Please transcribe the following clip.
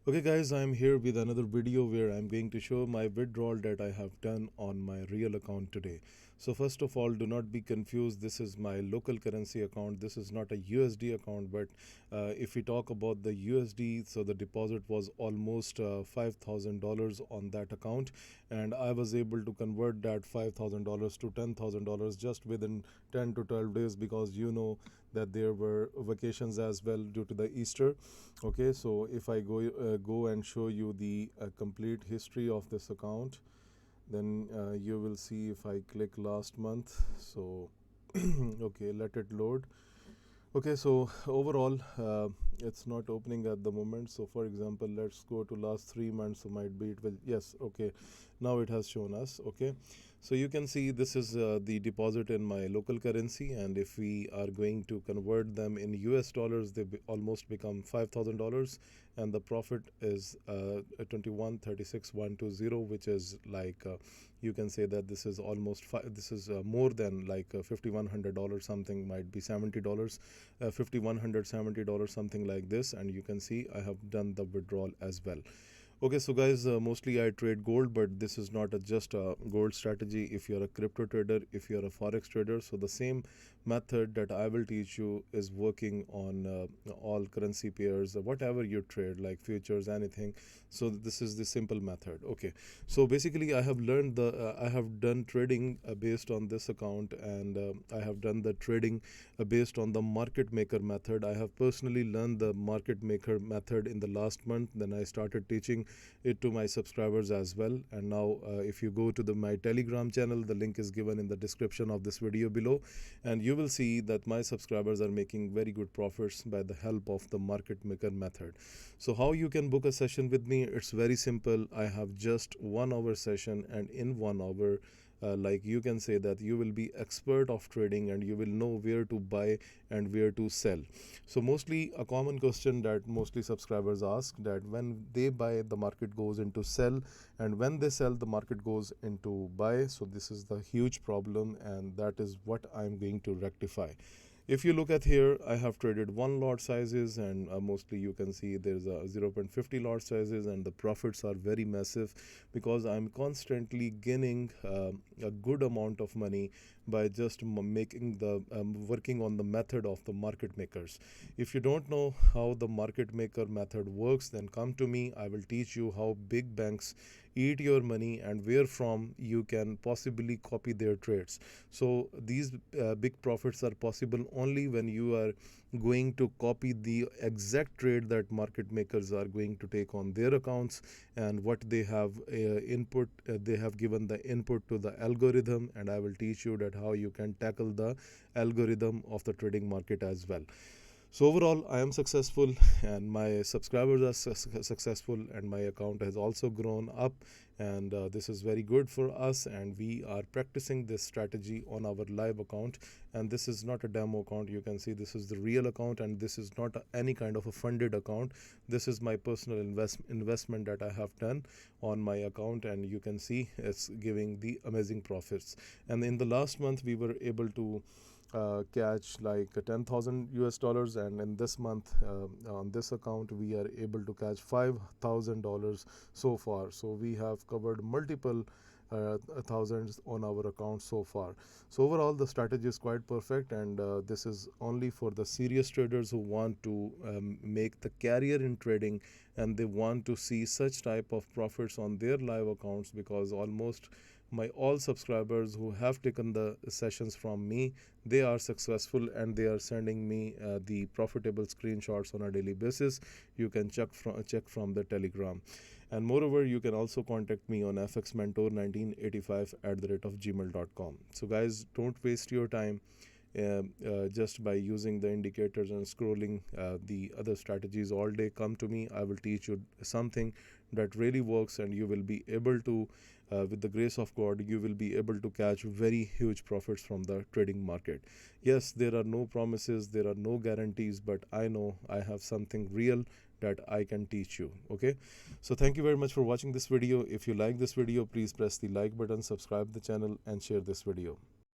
Okay guys, I'm here with another video where I'm going to show my withdrawal that I have done on my real account today. So first of all, do not be confused. This is my local currency account. This is not a USD account, but if we talk about the USD, so the deposit was almost $5,000 on that account, and I was able to convert that $5,000 to $10,000 just within 10 to 12 days, because you know that there were vacations as well due to the Easter. Okay, so if I go and show you the complete history of this account, then you will see if I click last month. So okay, let it load. Okay, so overall it's not opening at the moment. So for example, let's go to last 3 months. So might be it will, yes, okay, now it has shown us. Okay, so you can see this is the deposit in my local currency, and if we are going to convert them in US dollars, they almost become $5,000, and the profit is 21,36,120, which is like you can say that this is almost this is more than like $5,100, something might be $70, $5,170, something like this. And you can see I have done the withdrawal as well. Okay, so guys, mostly I trade gold, but this is not just a gold strategy. If you're a crypto trader, if you're a forex trader, so the same method that I will teach you is working on all currency pairs, whatever you trade, like futures, anything. So this is the simple method. Okay, so basically I have learned I have done trading based on this account, and I have done the trading based on the market maker method. I have personally learned the market maker method in the last month. Then I started teaching it to my subscribers as well. And now if you go to my Telegram channel, the link is given in the description of this video below, and you will see that my subscribers are making very good profits by the help of the market maker method. So how you can book a session with me? It's very simple. I have just 1 hour session, and in 1 hour like you can say that you will be expert of trading, and you will know where to buy and where to sell. So mostly a common question that mostly subscribers ask, that when they buy the market goes into sell, and when they sell the market goes into buy. So this is the huge problem, and that is what I'm going to rectify. If you look at here, I have traded 1 lot sizes, and mostly you can see there's a 0.50 lot sizes, and the profits are very massive because I'm constantly gaining a good amount of money by just making the working on the method of the market makers. If you don't know how the market maker method works, then come to me. I will teach you how big banks eat your money and where from you can possibly copy their trades. So these big profits are possible only when you are going to copy the exact trade that market makers are going to take on their accounts, and what they have input, they have given the input to the algorithm, and I will teach you that how you can tackle the algorithm of the trading market as well. So overall, I am successful, and my subscribers are successful, and my account has also grown up, and this is very good for us. And we are practicing this strategy on our live account, and this is not a demo account. You can see this is the real account, and this is not any kind of a funded account. This is my personal investment that I have done on my account, and you can see it's giving the amazing profits. And in the last month, we were able to catch like 10,000 US dollars, and in this month on this account we are able to catch $5,000 so far. So we have covered multiple thousands on our account so far. So overall, the strategy is quite perfect, and this is only for the serious traders who want to make the career in trading, and they want to see such type of profits on their live accounts, because almost my all subscribers who have taken the sessions from me, they are successful, and they are sending me the profitable screenshots on a daily basis. You can check from the Telegram. And moreover, you can also contact me on fxmentor1985@gmail.com. So guys, don't waste your time just by using the indicators and scrolling the other strategies all day. Come to me. I will teach you something that really works, and you will be able to with the grace of God, you will be able to catch very huge profits from the trading market. Yes, there are no promises, there are no guarantees, but I know I have something real that I can teach you. Okay, so thank you very much for watching this video. If you like this video, please press the like button, subscribe the channel, and share this video.